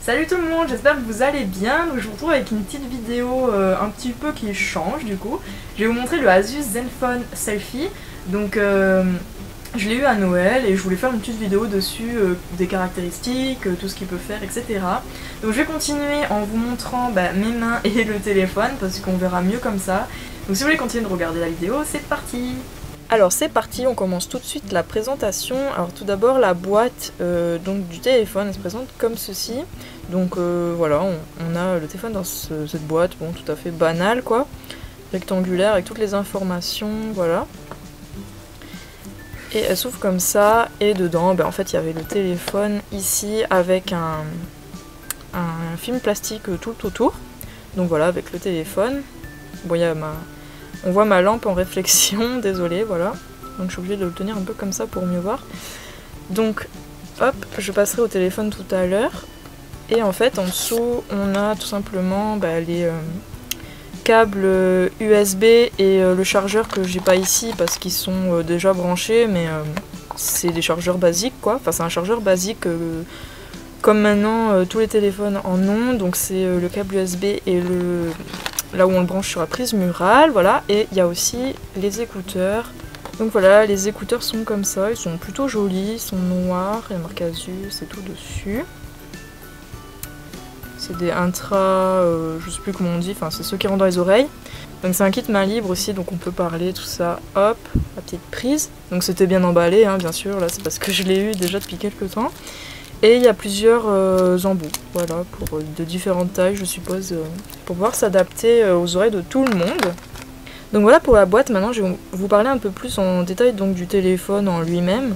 Salut tout le monde, j'espère que vous allez bien. Donc je vous retrouve avec une petite vidéo un petit peu qui change du coup. Je vais vous montrer le Asus Zenfone Selfie. Donc je l'ai eu à Noël et je voulais faire une petite vidéo dessus, des caractéristiques, tout ce qu'il peut faire, etc. Donc je vais continuer en vous montrant mes mains et le téléphone parce qu'on verra mieux comme ça. Donc si vous voulez continuer de regarder la vidéo, c'est parti! Alors c'est parti, on commence tout de suite la présentation. Alors tout d'abord la boîte donc du téléphone, elle se présente comme ceci. Donc voilà, on a le téléphone dans cette boîte, bon tout à fait banale quoi, rectangulaire avec toutes les informations, voilà. Et elle s'ouvre comme ça, et dedans en fait il y avait le téléphone ici avec un film plastique tout autour. Donc voilà, avec le téléphone. Bon, il y a on voit ma lampe en réflexion, désolée, voilà. Donc je suis obligée de le tenir un peu comme ça pour mieux voir. Donc, hop, je passerai au téléphone tout à l'heure. Et en fait, en dessous, on a tout simplement les câbles USB et le chargeur que j'ai pas ici parce qu'ils sont déjà branchés, mais c'est des chargeurs basiques quoi. Enfin, c'est un chargeur basique comme maintenant tous les téléphones en ont. Donc c'est le câble USB et là où on le branche sur la prise murale, voilà. Et il y a aussi les écouteurs. Donc voilà, les écouteurs sont comme ça, ils sont plutôt jolis, ils sont noirs, il y a marqué Asus et tout dessus. C'est des intra, je sais plus comment on dit, enfin c'est ceux qui rentrent dans les oreilles. Donc c'est un kit main libre aussi, donc on peut parler, tout ça, hop, la petite prise. Donc c'était bien emballé, hein, bien sûr, là c'est parce que je l'ai eu déjà depuis quelques temps. Et il y a plusieurs embouts, voilà, de différentes tailles je suppose, pour pouvoir s'adapter aux oreilles de tout le monde. Donc voilà pour la boîte. Maintenant je vais vous parler un peu plus en détail donc, du téléphone en lui-même.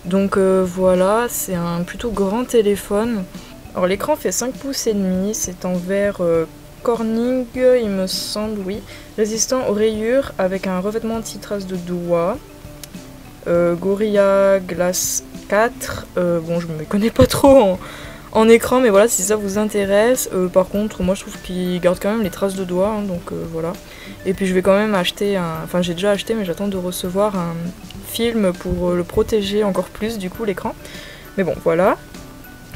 Donc voilà, c'est un plutôt grand téléphone. Alors l'écran fait 5 pouces et demi, c'est en verre Corning il me semble, oui. Résistant aux rayures avec un revêtement anti-trace de doigts. Gorilla Glass 4, bon je me connais pas trop en écran mais voilà si ça vous intéresse. Par contre moi je trouve qu'il garde quand même les traces de doigts, hein, donc voilà. Et puis je vais quand même acheter enfin j'ai déjà acheté mais j'attends de recevoir un film pour le protéger encore plus du coup l'écran. Mais bon voilà.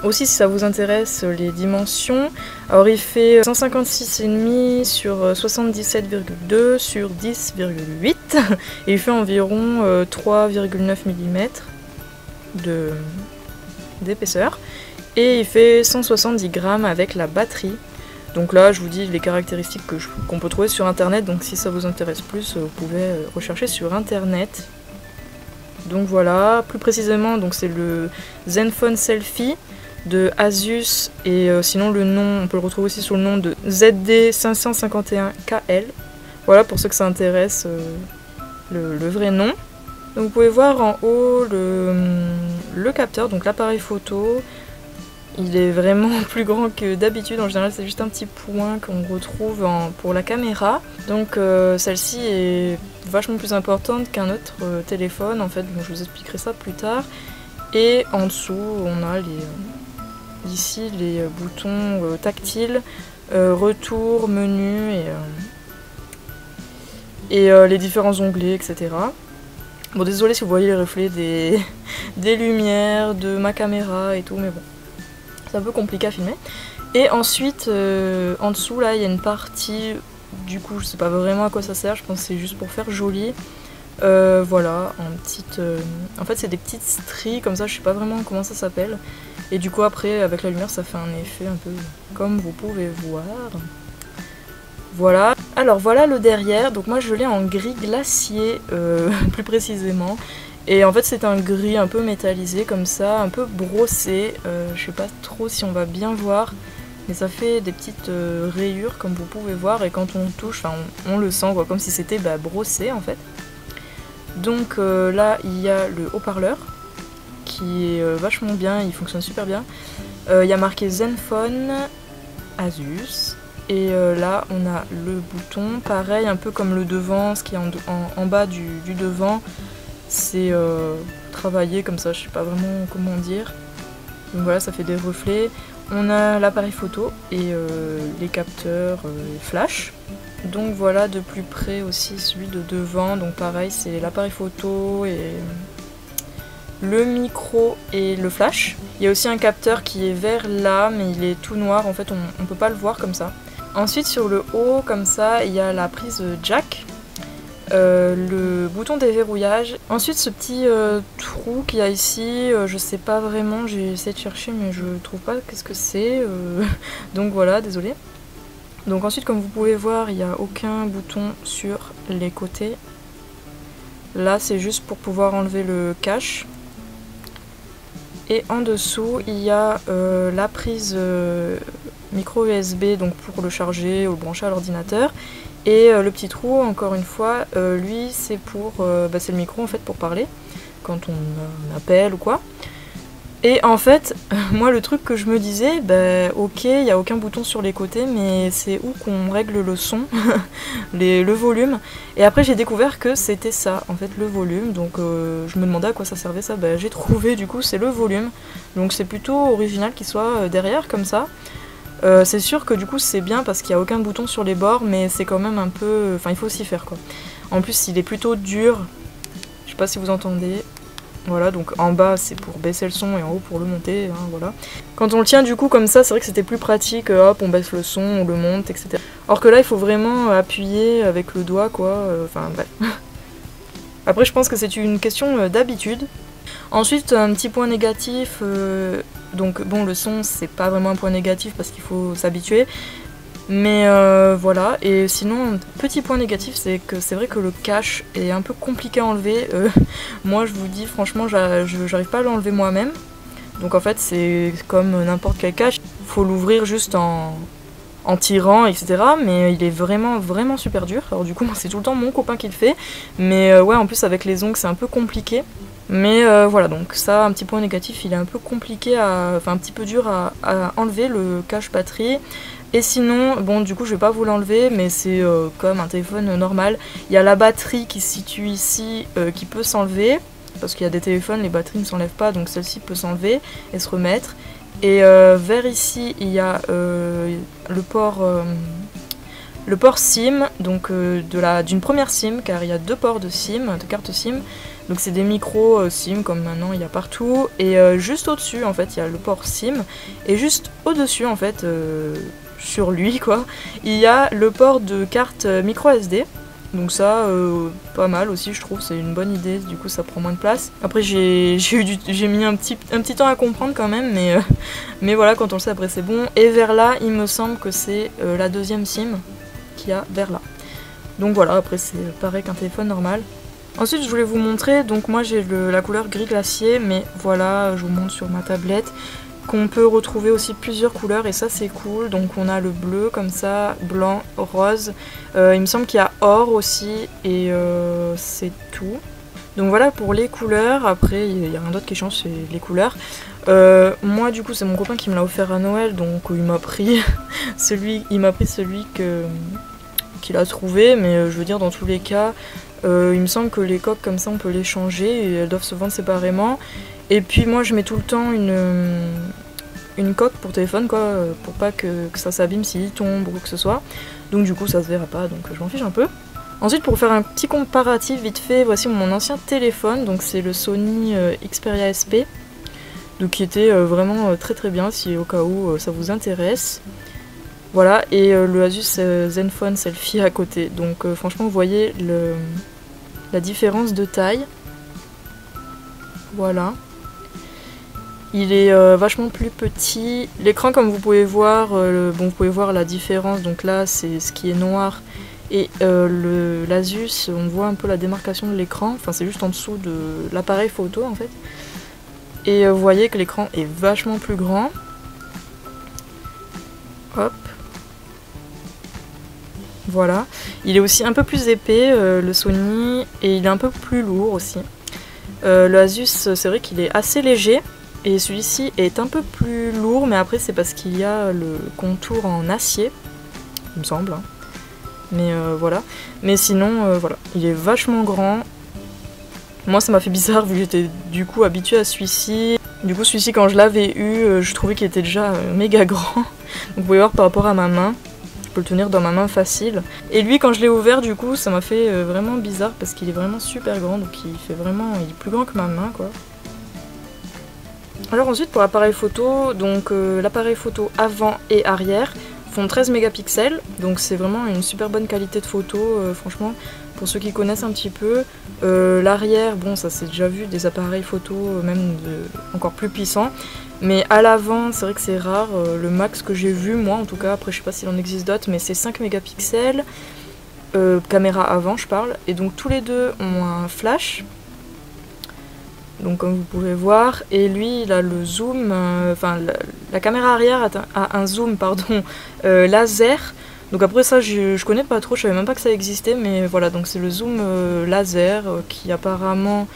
Aussi si ça vous intéresse les dimensions, alors il fait 156,5 sur 77,2 sur 10,8 et il fait environ 3,9 mm d'épaisseur et il fait 170 grammes avec la batterie. Donc là je vous dis les caractéristiques qu'on peut trouver sur internet, donc si ça vous intéresse plus vous pouvez rechercher sur internet. Donc voilà, plus précisément donc c'est le Zenfone Selfie de Asus et sinon le nom on peut le retrouver aussi sous le nom de ZD551KL. Voilà pour ceux que ça intéresse le vrai nom. Donc vous pouvez voir en haut le capteur, donc l'appareil photo. Il est vraiment plus grand que d'habitude, en général c'est juste un petit point qu'on retrouve pour la caméra. Donc celle-ci est vachement plus importante qu'un autre téléphone en fait, donc je vous expliquerai ça plus tard. Et en dessous on a ici les boutons tactiles, retour, menu et les différents onglets, etc. Bon désolé si vous voyez les reflets des lumières, de ma caméra et tout, mais bon, c'est un peu compliqué à filmer. Et ensuite, en dessous là, il y a une partie, du coup je sais pas vraiment à quoi ça sert, je pense que c'est juste pour faire joli. Voilà, en fait c'est des petites stries comme ça, je sais pas vraiment comment ça s'appelle. Et du coup après avec la lumière ça fait un effet un peu comme vous pouvez voir. Voilà, alors voilà le derrière, donc moi je l'ai en gris glacier plus précisément. Et en fait c'est un gris un peu métallisé comme ça, un peu brossé, je sais pas trop si on va bien voir. Mais ça fait des petites rayures comme vous pouvez voir et quand on touche, on le sent quoi, comme si c'était brossé en fait. Donc là il y a le haut-parleur qui est vachement bien, il fonctionne super bien. Il y a marqué Zenfone Asus et là on a le bouton, pareil un peu comme le devant, ce qui est en bas du devant, c'est travaillé comme ça, je sais pas vraiment comment dire. Donc voilà, ça fait des reflets. On a l'appareil photo et les capteurs flash. Donc voilà de plus près aussi celui de devant, donc pareil c'est l'appareil photo le micro et le flash. Il y a aussi un capteur qui est vert là, mais il est tout noir, en fait on peut pas le voir comme ça. Ensuite sur le haut, comme ça, il y a la prise jack, le bouton déverrouillage. Ensuite ce petit trou qu'il y a ici, je sais pas vraiment, j'ai essayé de chercher mais je trouve pas qu'est-ce que c'est, donc voilà, désolée. Donc ensuite comme vous pouvez voir, il n'y a aucun bouton sur les côtés. Là c'est juste pour pouvoir enlever le cache. Et en dessous il y a la prise micro USB, donc pour le charger ou le brancher à l'ordinateur. Et le petit trou, encore une fois, lui c'est pour c'est le micro en fait pour parler quand on appelle ou quoi. Et en fait, moi le truc que je me disais, ok, il n'y a aucun bouton sur les côtés, mais c'est où qu'on règle le son, le volume. Et après j'ai découvert que c'était ça, en fait, le volume. Donc je me demandais à quoi ça servait ça, j'ai trouvé du coup, c'est le volume. Donc c'est plutôt original qu'il soit derrière comme ça. C'est sûr que du coup c'est bien parce qu'il n'y a aucun bouton sur les bords, mais c'est quand même un peu... Enfin il faut s'y faire quoi. En plus il est plutôt dur, je sais pas si vous entendez. Voilà, donc en bas c'est pour baisser le son et en haut pour le monter, hein, voilà. Quand on le tient du coup comme ça, c'est vrai que c'était plus pratique, hop on baisse le son, on le monte, etc. Or que là il faut vraiment appuyer avec le doigt quoi, enfin bref. Après je pense que c'est une question d'habitude. Ensuite un petit point négatif, donc bon le son c'est pas vraiment un point négatif parce qu'il faut s'habituer. Mais voilà, et sinon un petit point négatif c'est que c'est vrai que le cache est un peu compliqué à enlever. Moi je vous dis franchement j'arrive pas à l'enlever moi-même. Donc en fait c'est comme n'importe quel cache, il faut l'ouvrir juste en tirant etc. Mais il est vraiment super dur. Alors du coup moi c'est tout le temps mon copain qui le fait. Mais ouais en plus avec les ongles c'est un peu compliqué. Mais voilà, donc ça, un petit point négatif, il est un peu compliqué enfin un petit peu dur à enlever le cache batterie. Et sinon, bon du coup je vais pas vous l'enlever, mais c'est comme un téléphone normal. Il y a la batterie qui se situe ici, qui peut s'enlever, parce qu'il y a des téléphones, les batteries ne s'enlèvent pas, donc celle-ci peut s'enlever et se remettre. Et vers ici, il y a le port SIM, donc d'une première SIM, car il y a deux ports de SIM, de carte SIM. Donc c'est des micros SIM comme maintenant il y a partout. Et juste au-dessus en fait il y a le port SIM. Et juste au-dessus en fait, sur lui quoi, il y a le port de carte micro SD. Donc ça, pas mal aussi je trouve, c'est une bonne idée, du coup ça prend moins de place. Après j'ai mis un petit temps à comprendre quand même, mais voilà, quand on le sait après c'est bon. Et vers là, il me semble que c'est la deuxième SIM qu'il y a vers là. Donc voilà, après c'est pareil qu'un téléphone normal. Ensuite je voulais vous montrer, donc moi j'ai la couleur gris glacier, mais voilà, je vous montre sur ma tablette qu'on peut retrouver aussi plusieurs couleurs et ça c'est cool. Donc on a le bleu comme ça, blanc, rose, il me semble qu'il y a or aussi et c'est tout. Donc voilà pour les couleurs, après il n'y a rien d'autre qui change, c'est les couleurs. Moi du coup c'est mon copain qui me l'a offert à Noël, donc il m'a pris celui qu'il a trouvé, mais je veux dire dans tous les cas, il me semble que les coques comme ça on peut les changer et elles doivent se vendre séparément. Et puis moi je mets tout le temps une coque pour téléphone quoi, pour pas que ça s'abîme s'il tombe ou quoi que ce soit. Donc du coup ça se verra pas, donc je m'en fiche un peu. Ensuite pour faire un petit comparatif vite fait, voici mon ancien téléphone, donc c'est le Sony Xperia SP. Donc qui était vraiment très bien si au cas où ça vous intéresse. Voilà, et le Asus Zenfone Selfie à côté. Donc franchement vous voyez la différence de taille. Voilà. Il est vachement plus petit. L'écran comme vous pouvez voir, vous pouvez voir la différence. Donc là c'est ce qui est noir. Et l'Asus, on voit un peu la démarcation de l'écran. Enfin c'est juste en dessous de l'appareil photo en fait. Et vous voyez que l'écran est vachement plus grand. Hop. Voilà. Il est aussi un peu plus épais, le Sony, et il est un peu plus lourd aussi. Le Asus, c'est vrai qu'il est assez léger, et celui-ci est un peu plus lourd, mais après c'est parce qu'il y a le contour en acier, il me semble. Hein. Mais voilà. Mais sinon, voilà, il est vachement grand. Moi ça m'a fait bizarre vu que j'étais du coup habituée à celui-ci. Du coup celui-ci quand je l'avais eu, je trouvais qu'il était déjà méga grand. Donc vous pouvez voir par rapport à ma main. Je peux le tenir dans ma main facile. Et lui quand je l'ai ouvert du coup ça m'a fait vraiment bizarre parce qu'il est vraiment super grand. Donc il est plus grand que ma main quoi. Alors ensuite pour l'appareil photo, donc l'appareil photo avant et arrière font 13 mégapixels, donc c'est vraiment une super bonne qualité de photo, franchement, pour ceux qui connaissent un petit peu. L'arrière, bon ça c'est déjà vu, des appareils photo encore plus puissants, mais à l'avant c'est vrai que c'est rare, le max que j'ai vu moi en tout cas, après je sais pas s'il en existe d'autres, mais c'est 5 mégapixels, caméra avant je parle, et donc tous les deux ont un flash. Donc comme vous pouvez voir, et lui il a le zoom, enfin la caméra arrière a un zoom pardon, laser. Donc après ça je connais pas trop, je savais même pas que ça existait, mais voilà, donc c'est le zoom laser qui apparemment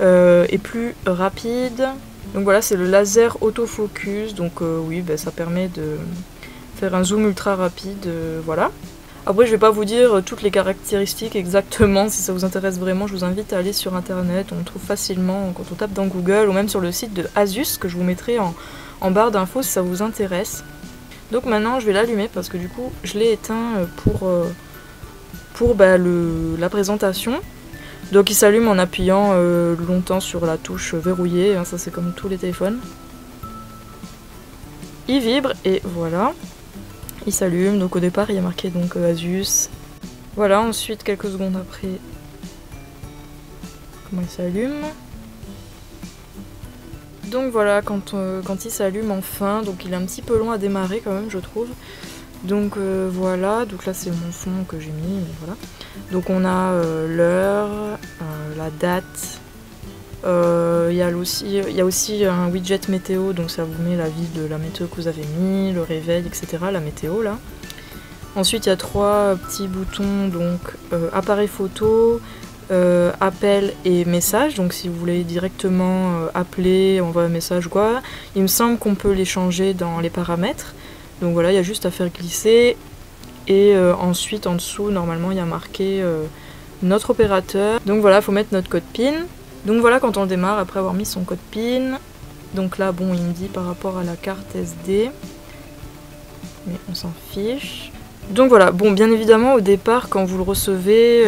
est plus rapide. Donc voilà, c'est le laser autofocus, donc oui bah, ça permet de faire un zoom ultra rapide, voilà. Après je vais pas vous dire toutes les caractéristiques exactement, si ça vous intéresse vraiment je vous invite à aller sur internet, on trouve facilement quand on tape dans Google ou même sur le site de Asus que je vous mettrai en barre d'infos si ça vous intéresse. Donc maintenant je vais l'allumer parce que du coup je l'ai éteint pour bah, la présentation. Donc il s'allume en appuyant longtemps sur la touche verrouillée, hein, ça c'est comme tous les téléphones. Il vibre et voilà. Il s'allume, donc au départ il y a marqué donc Asus. Voilà, ensuite quelques secondes après, comment il s'allume. Donc voilà, quand il s'allume enfin, donc il est un petit peu long à démarrer quand même je trouve. Donc voilà, donc là c'est mon fond que j'ai mis, mais voilà. Donc on a l'heure, la date. Il y a aussi un widget météo, donc ça vous met la vie de la météo que vous avez mis, le réveil, etc. La météo là. Ensuite il y a 3 petits boutons, donc appareil photo, appel et message. Donc si vous voulez directement appeler, envoyer un message ou quoi, il me semble qu'on peut les changer dans les paramètres. Donc voilà, il y a juste à faire glisser. Et ensuite en dessous, normalement il y a marqué notre opérateur. Donc voilà, il faut mettre notre code PIN. Donc voilà, quand on démarre après avoir mis son code PIN, donc là bon il me dit par rapport à la carte SD, mais on s'en fiche. Donc voilà, bon bien évidemment au départ quand vous le recevez,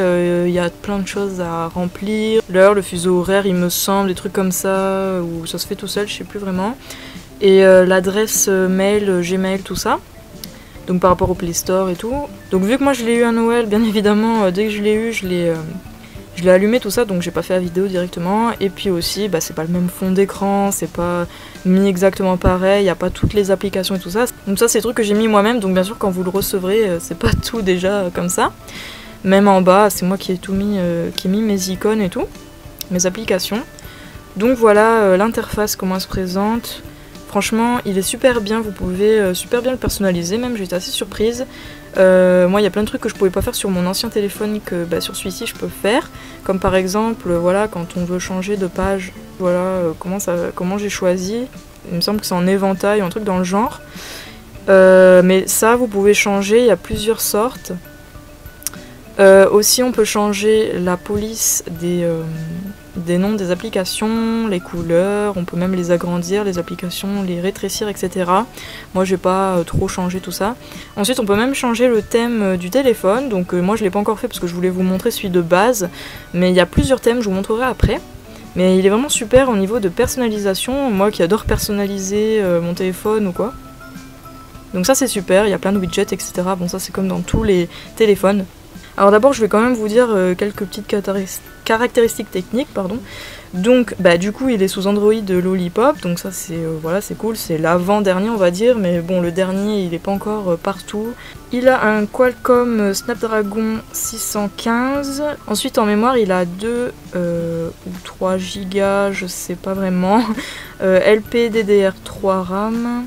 il y a plein de choses à remplir, l'heure, le fuseau horaire il me semble, des trucs comme ça, ou ça se fait tout seul, je sais plus vraiment, et l'adresse mail, Gmail, tout ça. Donc par rapport au Play Store et tout. Donc vu que moi je l'ai eu à Noël, bien évidemment, dès que je l'ai eu, je l'ai allumé tout ça, donc j'ai pas fait la vidéo directement. Et puis aussi, bah, c'est pas le même fond d'écran, c'est pas mis exactement pareil, y a pas toutes les applications et tout ça. Donc ça c'est des trucs que j'ai mis moi-même, donc bien sûr quand vous le recevrez, c'est pas tout déjà comme ça. Même en bas, c'est moi qui ai tout mis, qui ai mis mes icônes et tout, mes applications. Donc voilà l'interface, comment elle se présente. Franchement, il est super bien, vous pouvez super bien le personnaliser, même j'étais assez surprise. Moi, il y a plein de trucs que je pouvais pas faire sur mon ancien téléphone que bah, sur celui-ci je peux faire. Comme par exemple, voilà, quand on veut changer de page, voilà comment j'ai choisi. Il me semble que c'est en éventail, un truc dans le genre. Mais ça, vous pouvez changer, il y a plusieurs sortes. Aussi, on peut changer la police des noms des applications, les couleurs, on peut même les agrandir, les applications, les rétrécir, etc. Moi je vais pas trop changer tout ça. Ensuite on peut même changer le thème du téléphone, donc moi je l'ai pas encore fait parce que je voulais vous montrer celui de base, mais il y a plusieurs thèmes, je vous montrerai après. Mais il est vraiment super au niveau de personnalisation, moi qui adore personnaliser mon téléphone ou quoi. Donc ça c'est super, il y a plein de widgets, etc. Bon ça c'est comme dans tous les téléphones. Alors d'abord je vais quand même vous dire quelques petites caractéristiques techniques, pardon. Donc bah du coup il est sous Android Lollipop, donc ça c'est voilà, c'est cool, c'est l'avant-dernier on va dire, mais bon le dernier il est pas encore partout. Il a un Qualcomm Snapdragon 615, ensuite en mémoire il a 2 ou 3 Go, je sais pas vraiment, LPDDR3 RAM.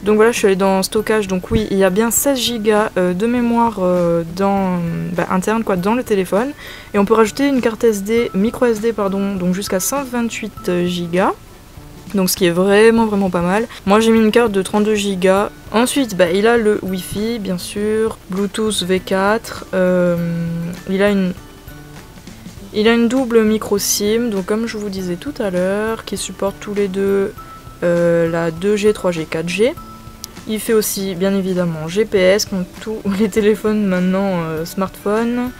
Donc voilà, je suis allée dans stockage, donc oui, il y a bien 16 Go de mémoire interne quoi, dans le téléphone. Et on peut rajouter une carte SD, micro SD pardon, donc jusqu'à 128 Go. Donc ce qui est vraiment pas mal. Moi j'ai mis une carte de 32 Go. Ensuite, il a le Wi-Fi, bien sûr, Bluetooth V4. Il a une double micro SIM, donc comme je vous disais tout à l'heure, qui supporte tous les deux la 2G, 3G, 4G. Il fait aussi bien évidemment GPS comme tous les téléphones maintenant smartphones.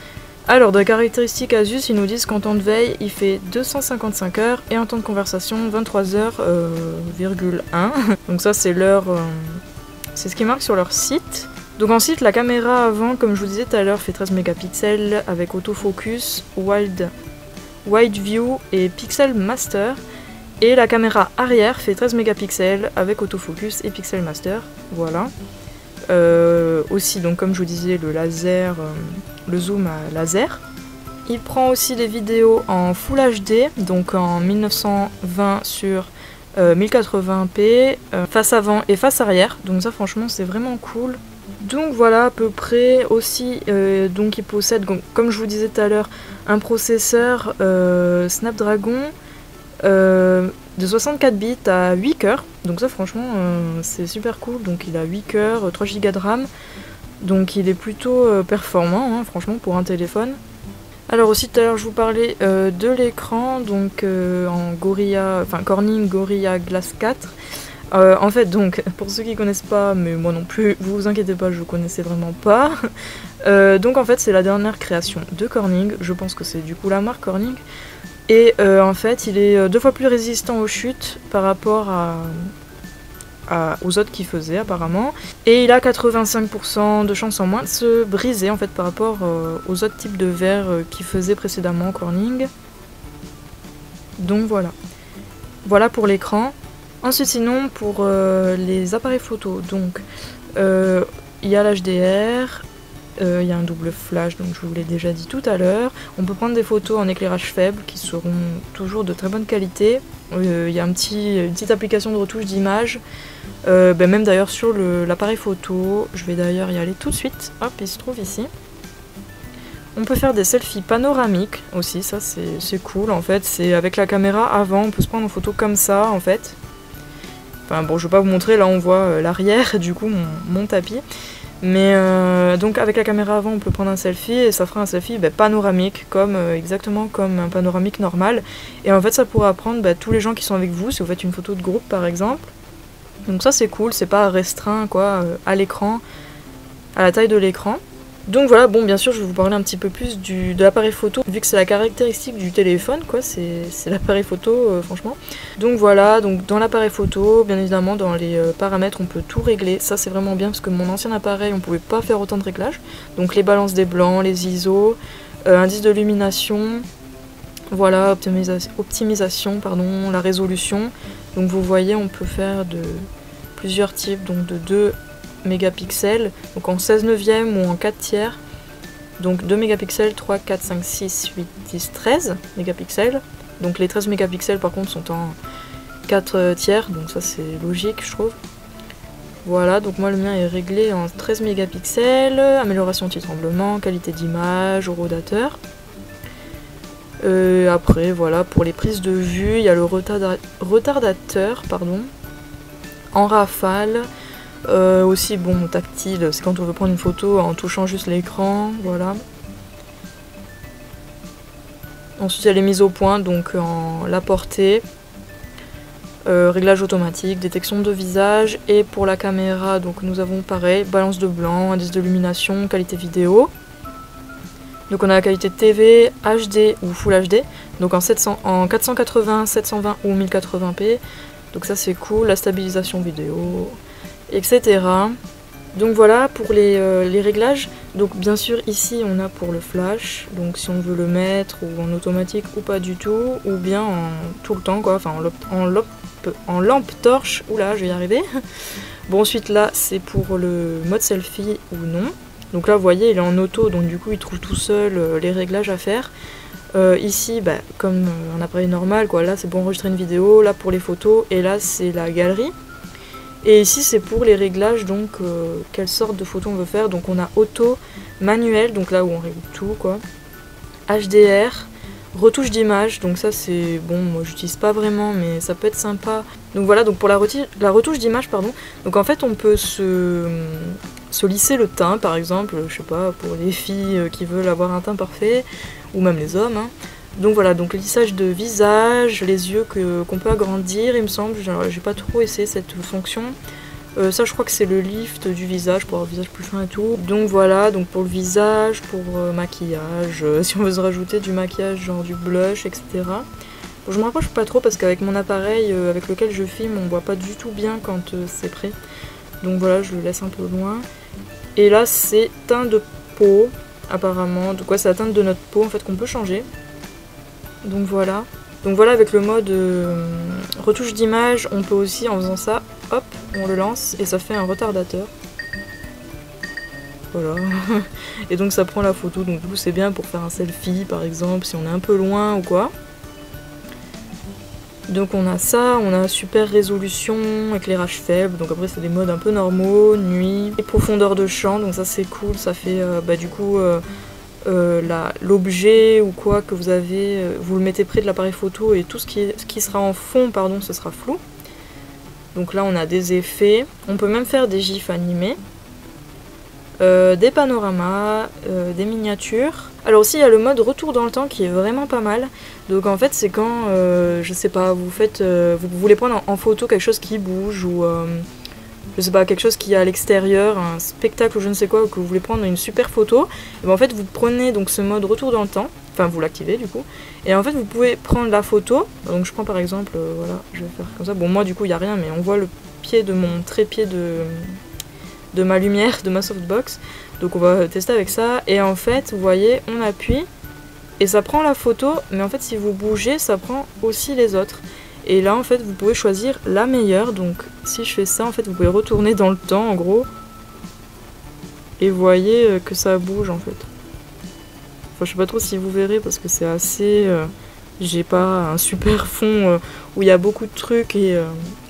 Alors, de caractéristiques Asus, ils nous disent qu'en temps de veille, il fait 255 heures et en temps de conversation, 23 heures, 1. Donc ça, c'est leur... c'est ce qui marque sur leur site. Donc ensuite, la caméra avant, comme je vous disais tout à l'heure, fait 13 mégapixels avec autofocus, wide view et pixel master. Et la caméra arrière fait 13 mégapixels avec autofocus et pixel master. Voilà. Aussi, donc comme je vous disais, le laser, le zoom à laser. Il prend aussi des vidéos en Full HD, donc en 1920 sur 1080p, face avant et face arrière. Donc ça, franchement, c'est vraiment cool. Donc voilà à peu près aussi, donc il possède, comme je vous disais tout à l'heure, un processeur Snapdragon de 64 bits à 8 cœurs. Donc ça franchement c'est super cool. Donc il a 8 cœurs, 3 Go de RAM. Donc il est plutôt performant hein, franchement pour un téléphone. Alors aussi tout à l'heure je vous parlais de l'écran, donc en Gorilla, enfin Corning Gorilla Glass 4. En fait, donc, pour ceux qui connaissent pas, mais moi non plus, vous inquiétez pas, je connaissais vraiment pas. Donc en fait, c'est la dernière création de Corning, je pense que c'est du coup la marque Corning. Et en fait, il est 2 fois plus résistant aux chutes par rapport aux autres qu'il faisait apparemment. Et il a 85% de chance en moins de se briser en fait par rapport aux autres types de verres qu'il faisait précédemment Corning. Donc voilà. Voilà pour l'écran. Ensuite sinon pour les appareils photo, donc il y a l'HDR, il y a un double flash, donc je vous l'ai déjà dit tout à l'heure. On peut prendre des photos en éclairage faible qui seront toujours de très bonne qualité. Il y a une petite application de retouche d'image, même d'ailleurs sur l'appareil photo. Je vais d'ailleurs y aller tout de suite, hop, il se trouve ici. On peut faire des selfies panoramiques aussi, ça c'est cool en fait. C'est avec la caméra avant, on peut se prendre en photo comme ça en fait. Enfin bon, je vais pas vous montrer, là on voit l'arrière, du coup mon tapis. Mais donc avec la caméra avant, on peut prendre un selfie et ça fera un selfie panoramique, exactement comme un panoramique normal. Et en fait ça pourra prendre tous les gens qui sont avec vous, si vous faites une photo de groupe par exemple. Donc ça c'est cool, c'est pas restreint quoi, à l'écran, à la taille de l'écran. Donc voilà, bon bien sûr je vais vous parler un petit peu plus de l'appareil photo, vu que c'est la caractéristique du téléphone, quoi, c'est l'appareil photo franchement. Donc voilà, donc dans l'appareil photo, bien évidemment dans les paramètres on peut tout régler, ça c'est vraiment bien parce que mon ancien appareil on pouvait pas faire autant de réglages. Donc les balances des blancs, les ISO, indice de lumination, voilà, optimisation, pardon, la résolution. Donc vous voyez on peut faire de plusieurs types, donc de 2 mégapixels, donc en 16 neuvième ou en 4 tiers, donc 2 mégapixels, 3, 4, 5, 6, 8, 10, 13 mégapixels, donc les 13 mégapixels par contre sont en 4 tiers, donc ça c'est logique je trouve. Voilà, donc moi le mien est réglé en 13 mégapixels, amélioration anti-tremblement, qualité d'image, horodateur. Après voilà, pour les prises de vue, il y a le retardateur, pardon, en rafale. Aussi bon, tactile, c'est quand on veut prendre une photo en touchant juste l'écran, voilà. Ensuite il y a les mises au point, donc en la portée, réglage automatique, détection de visage, et pour la caméra donc nous avons pareil, balance de blanc, indice de lumination, qualité vidéo. Donc on a la qualité TV, HD ou Full HD, donc en 480, 720 ou 1080p, donc ça c'est cool, la stabilisation vidéo, etc. Donc voilà pour les réglages. Donc bien sûr ici on a pour le flash, donc si on veut le mettre ou en automatique ou pas du tout, ou bien en tout le temps quoi, enfin en lampe torche, oula je vais y arriver. Bon ensuite là c'est pour le mode selfie ou non. Donc là vous voyez il est en auto, donc du coup il trouve tout seul les réglages à faire. Ici comme un appareil normal quoi, là c'est pour enregistrer une vidéo, là pour les photos, et là c'est la galerie. Et ici c'est pour les réglages, donc quelle sorte de photo on veut faire. Donc on a auto, manuel, donc là où on règle tout quoi, HDR, retouche d'image, donc ça c'est bon, moi j'utilise pas vraiment mais ça peut être sympa. Donc voilà, donc pour la retouche d'image pardon, donc en fait on peut se lisser le teint par exemple, je sais pas, pour les filles qui veulent avoir un teint parfait, ou même les hommes hein. Donc voilà, donc lissage de visage, les yeux qu'on peut agrandir il me semble, j'ai pas trop essayé cette fonction. Ça je crois que c'est le lift du visage pour avoir le visage plus fin et tout. Donc voilà, donc pour le visage, pour maquillage, si on veut se rajouter du maquillage genre du blush, etc. Bon, je me rapproche pas trop parce qu'avec mon appareil avec lequel je filme on voit pas du tout bien quand c'est prêt. Donc voilà, je le laisse un peu loin. Et là c'est teint de peau apparemment, donc ouais c'est la teinte de notre peau en fait qu'on peut changer. Donc voilà. Donc voilà, avec le mode retouche d'image, on peut aussi, en faisant ça, hop, on le lance et ça fait un retardateur. Voilà. Et donc ça prend la photo, donc du coup c'est bien pour faire un selfie par exemple, si on est un peu loin ou quoi. Donc on a ça, on a super résolution, éclairage faible, donc après c'est des modes un peu normaux, nuit, et profondeur de champ, donc ça c'est cool, ça fait du coup... l'objet ou quoi que vous avez, vous le mettez près de l'appareil photo et tout ce qui sera en fond, pardon, ce sera flou. Donc là on a des effets, on peut même faire des gifs animés, des panoramas, des miniatures. Alors aussi il y a le mode retour dans le temps qui est vraiment pas mal. Donc en fait c'est quand, je sais pas, vous voulez prendre en photo quelque chose qui bouge ou... je sais pas, quelque chose qui est à l'extérieur, un spectacle ou je ne sais quoi, ou que vous voulez prendre une super photo, et ben en fait vous prenez donc ce mode retour dans le temps, enfin vous l'activez du coup, et en fait vous pouvez prendre la photo, donc je prends par exemple, voilà, je vais faire comme ça, bon moi du coup il n'y a rien, mais on voit le pied de mon trépied de ma lumière, de ma softbox, donc on va tester avec ça, et en fait vous voyez, on appuie, et ça prend la photo, mais en fait si vous bougez, ça prend aussi les autres. Et là en fait vous pouvez choisir la meilleure, donc si je fais ça en fait vous pouvez retourner dans le temps en gros. Et vous voyez que ça bouge en fait. Enfin je sais pas trop si vous verrez parce que c'est assez... j'ai pas un super fond où il y a beaucoup de trucs et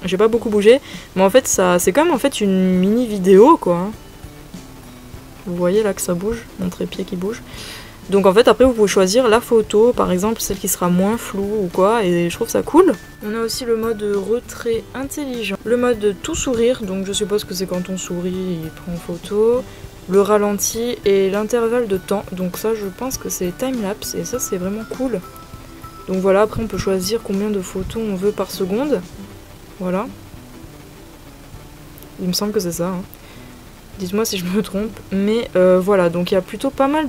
j'ai pas beaucoup bougé. Mais en fait ça c'est comme en fait une mini vidéo quoi. Hein. Vous voyez là que ça bouge, mon trépied qui bouge. Donc en fait après vous pouvez choisir la photo, par exemple celle qui sera moins floue ou quoi, et je trouve ça cool. On a aussi le mode retrait intelligent, le mode tout sourire, donc je suppose que c'est quand on sourit, il prend photo, le ralenti et l'intervalle de temps, donc ça je pense que c'est timelapse et ça c'est vraiment cool. Donc voilà, après on peut choisir combien de photos on veut par seconde, voilà. Il me semble que c'est ça, hein. Dites-moi si je me trompe, mais voilà, donc il y a plutôt pas mal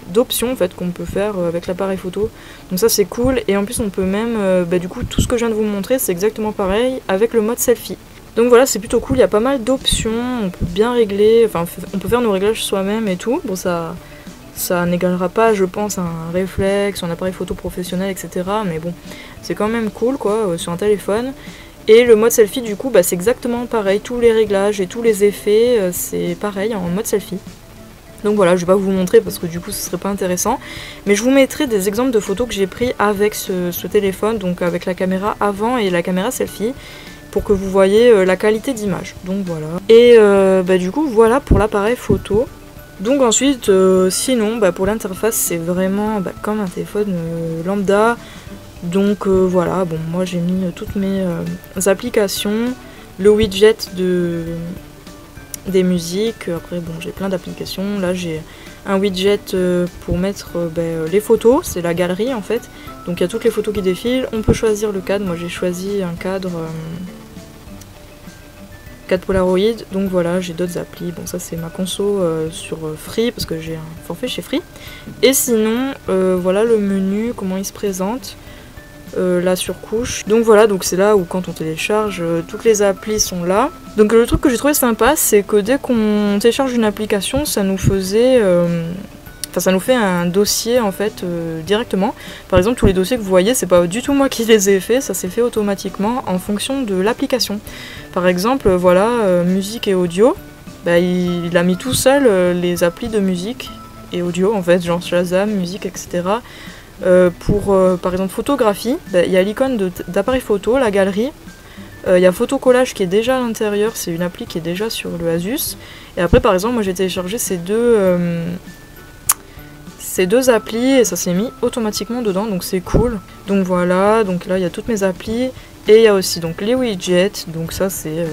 d'options en fait qu'on peut faire avec l'appareil photo, donc ça c'est cool, et en plus on peut même, du coup tout ce que je viens de vous montrer c'est exactement pareil avec le mode selfie. Donc voilà, c'est plutôt cool, il y a pas mal d'options, on peut bien régler, enfin on peut faire nos réglages soi-même et tout, bon ça n'égalera pas je pense un réflexe, un appareil photo professionnel etc, mais bon c'est quand même cool quoi, sur un téléphone. Et le mode selfie du coup c'est exactement pareil, tous les réglages et tous les effets c'est pareil en mode selfie. Donc voilà, je vais pas vous montrer parce que du coup ce serait pas intéressant, mais je vous mettrai des exemples de photos que j'ai pris avec ce téléphone, donc avec la caméra avant et la caméra selfie, pour que vous voyez la qualité d'image. Donc voilà. Et du coup voilà pour l'appareil photo. Donc ensuite sinon pour l'interface c'est vraiment comme un téléphone lambda. Donc voilà, bon moi j'ai mis toutes mes applications, le widget des musiques, après bon j'ai plein d'applications, là j'ai un widget pour mettre les photos, c'est la galerie en fait, donc il y a toutes les photos qui défilent, on peut choisir le cadre, moi j'ai choisi un cadre Polaroid, donc voilà j'ai d'autres applis, bon ça c'est ma conso sur Free parce que j'ai un forfait chez Free, et sinon voilà le menu, comment il se présente. La surcouche. Donc voilà, donc c'est là où quand on télécharge, toutes les applis sont là. Donc le truc que j'ai trouvé sympa, c'est que dès qu'on télécharge une application, ça nous faisait... ça nous fait un dossier en fait directement. Par exemple, tous les dossiers que vous voyez, c'est pas du tout moi qui les ai fait, ça s'est fait automatiquement en fonction de l'application. Par exemple, voilà, musique et audio, il a mis tout seul les applis de musique et audio en fait, genre Shazam, musique, etc. Pour par exemple photographie, il y a l'icône d'appareil photo, la galerie, il y a photocollage qui est déjà à l'intérieur, c'est une appli qui est déjà sur le Asus, et après par exemple moi j'ai téléchargé ces deux applis et ça s'est mis automatiquement dedans, donc c'est cool. Donc voilà, donc là il y a toutes mes applis, et il y a aussi donc les widgets, donc ça c'est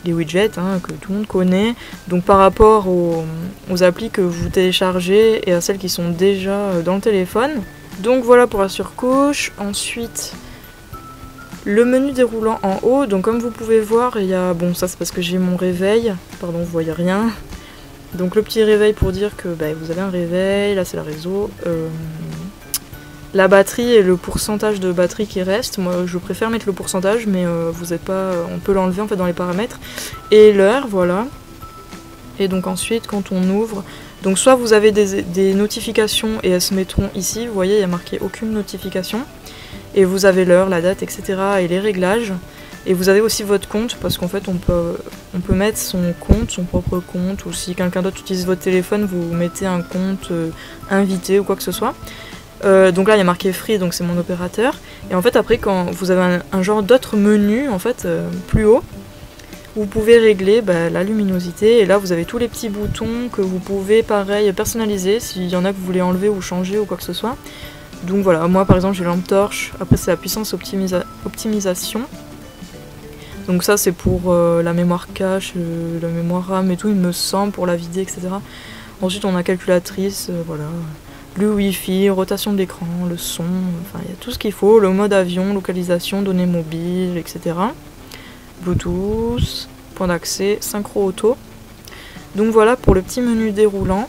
les widgets que tout le monde connaît, donc par rapport aux applis que vous téléchargez et à celles qui sont déjà dans le téléphone. Donc voilà pour la surcouche. Ensuite Le menu déroulant en haut, donc comme vous pouvez voir, il y a... Bon, ça c'est parce que j'ai mon réveil, pardon, vous voyez rien. Donc le petit réveil pour dire que bah, vous avez un réveil, là c'est le réseau. La batterie et le pourcentage de batterie qui reste, moi je préfère mettre le pourcentage, mais vous êtes pas, on peut l'enlever en fait dans les paramètres. Et l'heure, voilà. Et donc ensuite quand on ouvre, donc soit vous avez des notifications et elles se mettront ici, vous voyez il y a marqué aucune notification. Et vous avez l'heure, la date, etc. et les réglages. Et vous avez aussi votre compte, parce qu'en fait on peut mettre son compte, son propre compte, ou si quelqu'un d'autre utilise votre téléphone, vous mettez un compte invité ou quoi que ce soit. Donc là il y a marqué free, donc c'est mon opérateur. Et en fait après quand vous avez un genre d'autres menus en fait plus haut, vous pouvez régler bah, la luminosité. Et là vous avez tous les petits boutons que vous pouvez pareil personnaliser s'il y en a que vous voulez enlever ou changer ou quoi que ce soit. Donc voilà, moi par exemple j'ai lampe torche, après c'est la puissance optimisation. Donc ça c'est pour la mémoire cache, la mémoire RAM et tout, il me semble, pour la vider, etc. Ensuite on a calculatrice, voilà, le wifi, rotation de l'écran, le son, enfin il y a tout ce qu'il faut, le mode avion, localisation, données mobiles, etc. Bluetooth, point d'accès, synchro auto. Donc voilà pour le petit menu déroulant.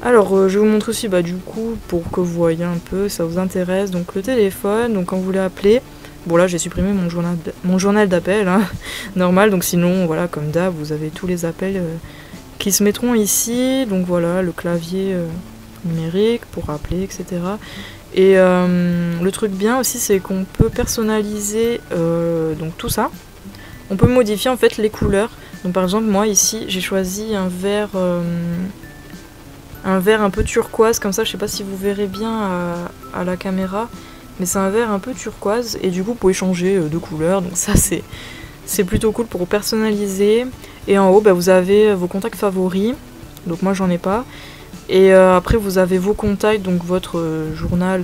Alors je vais vous montrer aussi bah, du coup pour que vous voyez un peu, ça vous intéresse, donc le téléphone, donc quand vous voulez appeler. Bon là j'ai supprimé mon journal d'appel, hein, normal, donc sinon voilà comme d'hab vous avez tous les appels qui se mettront ici, donc voilà le clavier numérique pour appeler, etc. Et le truc bien aussi c'est qu'on peut personnaliser donc tout ça, on peut modifier en fait les couleurs, donc par exemple moi ici j'ai choisi un vert un peu turquoise comme ça, je sais pas si vous verrez bien à la caméra. Mais c'est un vert un peu turquoise et du coup vous pouvez changer de couleur, donc ça c'est plutôt cool pour personnaliser. Et en haut bah, vous avez vos contacts favoris, donc moi j'en ai pas. Et après vous avez vos contacts, donc votre journal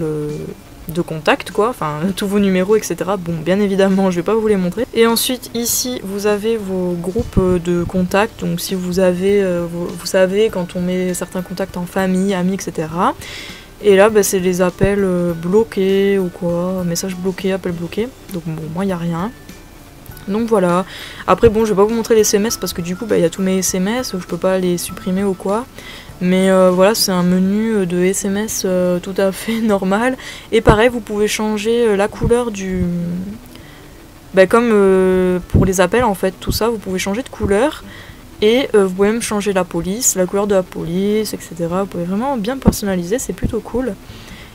de contact quoi, enfin tous vos numéros etc. Bon bien évidemment je vais pas vous les montrer. Et ensuite ici vous avez vos groupes de contacts, donc si vous avez, vous savez quand on met certains contacts en famille, amis etc. Et là, bah, c'est les appels bloqués ou quoi, messages bloqués, appels bloqués. Donc bon, moi, il n'y a rien. Donc voilà. Après, bon, je vais pas vous montrer les SMS parce que du coup, bah, y a tous mes SMS, je peux pas les supprimer ou quoi. Mais voilà, c'est un menu de SMS tout à fait normal. Et pareil, vous pouvez changer la couleur du... Bah, comme pour les appels, en fait, tout ça, vous pouvez changer de couleur. Et vous pouvez même changer la police, la couleur de la police, etc. Vous pouvez vraiment bien personnaliser, c'est plutôt cool.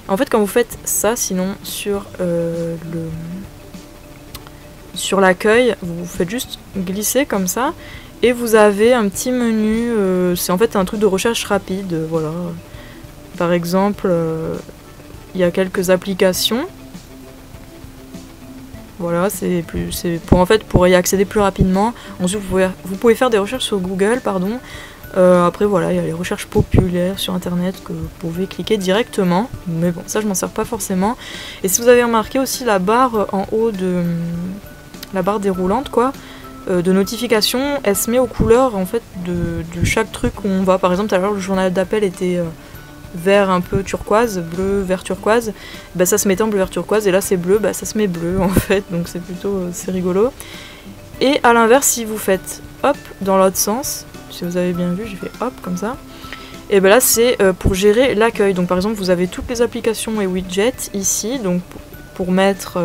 En fait, quand vous faites ça, sinon, sur l'accueil, vous faites juste glisser comme ça. Et vous avez un petit menu, c'est en fait un truc de recherche rapide, voilà. Par exemple, il y a quelques applications. Voilà, c'est pour y accéder plus rapidement. Ensuite, vous pouvez faire des recherches sur Google, pardon. Après, voilà, il y a les recherches populaires sur Internet que vous pouvez cliquer directement. Mais bon, ça, je m'en sers pas forcément. Et si vous avez remarqué aussi la barre en haut de la barre déroulante, quoi, de notification, elle se met aux couleurs en fait de chaque truc où on va. Par exemple, tout à l'heure, le journal d'appel était vert un peu turquoise, bleu, vert turquoise, bah ça se mettait en bleu, vert turquoise, et là c'est bleu, bah ça se met bleu en fait, donc c'est plutôt c'est rigolo. Et à l'inverse, si vous faites hop dans l'autre sens, si vous avez bien vu, j'ai fait hop comme ça, et ben là c'est pour gérer l'accueil. Donc par exemple, vous avez toutes les applications et widgets ici, donc pour mettre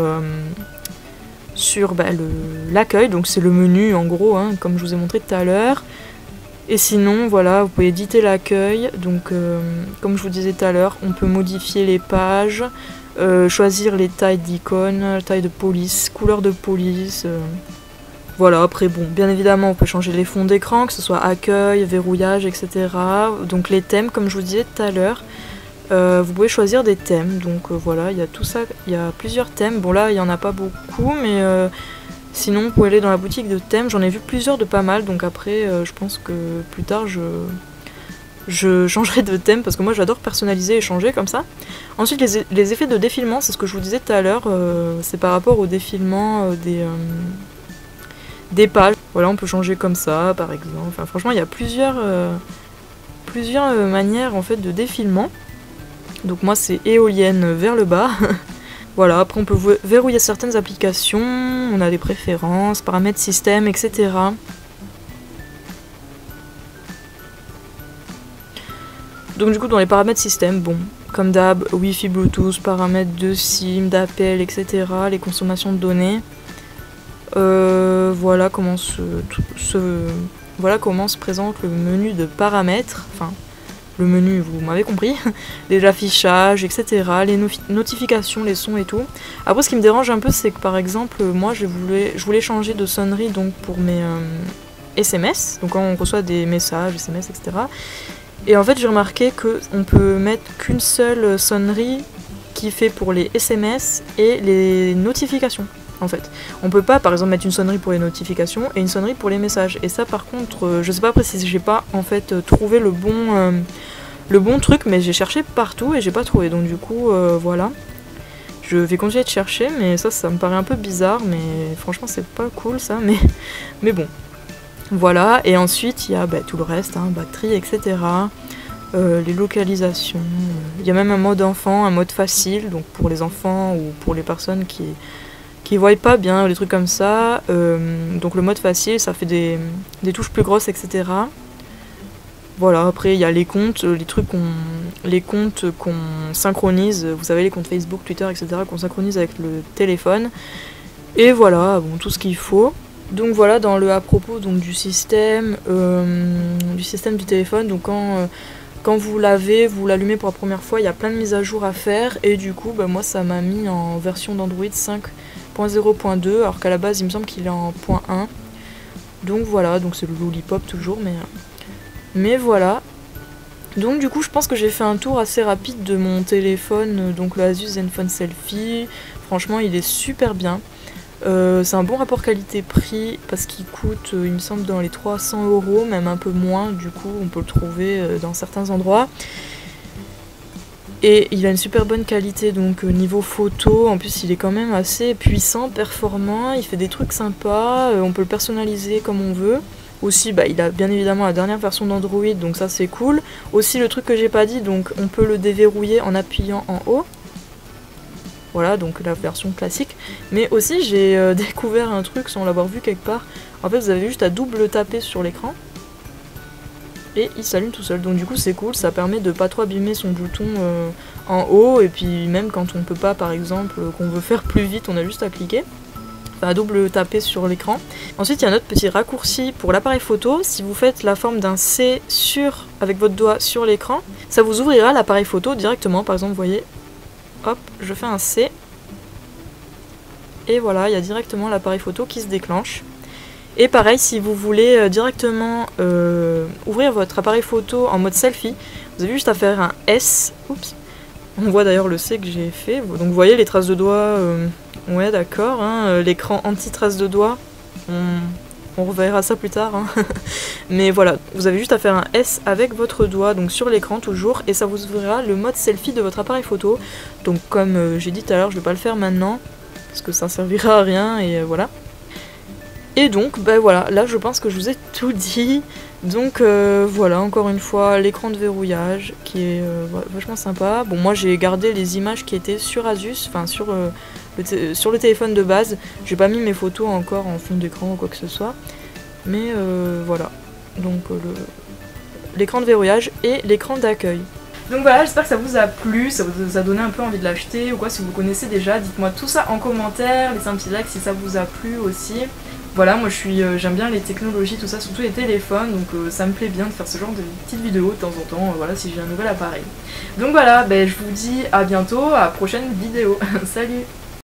sur bah, l'accueil, donc c'est le menu en gros, hein, comme je vous ai montré tout à l'heure. Et sinon, voilà, vous pouvez éditer l'accueil, donc comme je vous disais tout à l'heure, on peut modifier les pages, choisir les tailles d'icônes, taille de police, couleur de police, voilà, après bon, bien évidemment on peut changer les fonds d'écran, que ce soit accueil, verrouillage, etc. Donc les thèmes, comme je vous disais tout à l'heure, vous pouvez choisir des thèmes, donc voilà, il y a tout ça, il y a plusieurs thèmes, bon là il n'y en a pas beaucoup, mais... sinon, vous pouvez aller dans la boutique de thèmes, j'en ai vu plusieurs de pas mal, donc après, je pense que plus tard, je changerai de thème, parce que moi j'adore personnaliser et changer comme ça. Ensuite, les effets de défilement, c'est ce que je vous disais tout à l'heure, c'est par rapport au défilement des pages. Voilà, on peut changer comme ça, par exemple. Enfin, franchement, il y a plusieurs manières en fait de défilement. Donc moi, c'est éolienne vers le bas. Voilà, après on peut verrouiller certaines applications, on a des préférences, paramètres système, etc. Donc du coup dans les paramètres système, bon, comme d'hab, Wi-Fi, Bluetooth, paramètres de SIM, d'appel, etc. Les consommations de données. Voilà comment se présente le menu de paramètres, enfin le menu, vous m'avez compris, les affichages, etc., les notifications, les sons et tout. Après, ce qui me dérange un peu, c'est que par exemple, moi, je voulais changer de sonnerie donc pour mes SMS, donc quand on reçoit des messages, SMS, etc. Et en fait, j'ai remarqué qu'on peut mettre qu'une seule sonnerie qui fait pour les SMS et les notifications. En fait, on peut pas par exemple mettre une sonnerie pour les notifications et une sonnerie pour les messages. Et ça par contre, je sais pas après si j'ai pas en fait trouvé le bon truc, mais j'ai cherché partout et j'ai pas trouvé. Donc du coup, voilà. Je vais continuer de chercher, mais ça me paraît un peu bizarre, mais franchement c'est pas cool ça, mais bon. Voilà, et ensuite il y a tout le reste, hein, batterie, etc. Les localisations. Il y a même un mode enfant, un mode facile, donc pour les enfants ou pour les personnes qui voient pas bien, les trucs comme ça. Donc le mode facile, ça fait des touches plus grosses, etc. Voilà, après il y a les comptes, les comptes qu'on synchronise, vous savez les comptes Facebook, Twitter, etc. qu'on synchronise avec le téléphone. Et voilà, bon, tout ce qu'il faut. Donc voilà, dans le à propos donc, du système du téléphone, donc quand vous l'allumez pour la première fois, il y a plein de mises à jour à faire, et du coup moi ça m'a mis en version d'Android 5.0.2, alors qu'à la base il me semble qu'il est en .1. Donc voilà, donc c'est le Lollipop toujours, mais voilà. Donc du coup je pense que j'ai fait un tour assez rapide de mon téléphone, donc le Asus Zenfone Selfie. Franchement il est super bien. C'est un bon rapport qualité-prix parce qu'il coûte, il me semble, dans les 300 €, même un peu moins, du coup on peut le trouver dans certains endroits. Et il a une super bonne qualité, donc niveau photo, en plus il est quand même assez puissant, performant, il fait des trucs sympas, on peut le personnaliser comme on veut. Aussi il a bien évidemment la dernière version d'Android, donc ça c'est cool. Aussi le truc que j'ai pas dit, donc on peut le déverrouiller en appuyant en haut. Voilà, donc la version classique. Mais aussi, j'ai découvert un truc sans l'avoir vu quelque part. En fait, vous avez juste à double taper sur l'écran. Et il s'allume tout seul. Donc du coup, c'est cool. Ça permet de pas trop abîmer son bouton en haut. Et puis même quand on peut pas, par exemple, qu'on veut faire plus vite, on a juste à cliquer. Enfin, à double taper sur l'écran. Ensuite, il y a un autre petit raccourci pour l'appareil photo. Si vous faites la forme d'un C avec votre doigt sur l'écran, ça vous ouvrira l'appareil photo directement. Par exemple, vous voyez... Hop, je fais un C. Et voilà, il y a directement l'appareil photo qui se déclenche. Et pareil, si vous voulez directement ouvrir votre appareil photo en mode selfie, vous avez juste à faire un S. Oups. On voit d'ailleurs le C que j'ai fait. Donc vous voyez les traces de doigts. Ouais, d'accord. Hein, l'écran anti-traces de doigts. On reverra ça plus tard, hein. Mais voilà, vous avez juste à faire un S avec votre doigt, donc sur l'écran toujours, et ça vous ouvrira le mode selfie de votre appareil photo. Donc comme j'ai dit tout à l'heure, je vais pas le faire maintenant, parce que ça servira à rien, et voilà. Et donc, voilà, là je pense que je vous ai tout dit. Donc voilà, encore une fois, l'écran de verrouillage, qui est vachement sympa. Bon, moi j'ai gardé les images qui étaient sur Asus, enfin sur le téléphone de base. J'ai pas mis mes photos encore en fond d'écran ou quoi que ce soit. Mais voilà. Donc l'écran de verrouillage et l'écran d'accueil. Donc voilà, j'espère que ça vous a plu, ça vous a donné un peu envie de l'acheter ou quoi. Si vous connaissez déjà, dites-moi tout ça en commentaire, laissez un petit like si ça vous a plu aussi. Voilà, moi j'aime bien les technologies, tout ça, surtout les téléphones, donc ça me plaît bien de faire ce genre de petites vidéos de temps en temps, voilà, si j'ai un nouvel appareil. Donc voilà, je vous dis à bientôt, à la prochaine vidéo. Salut!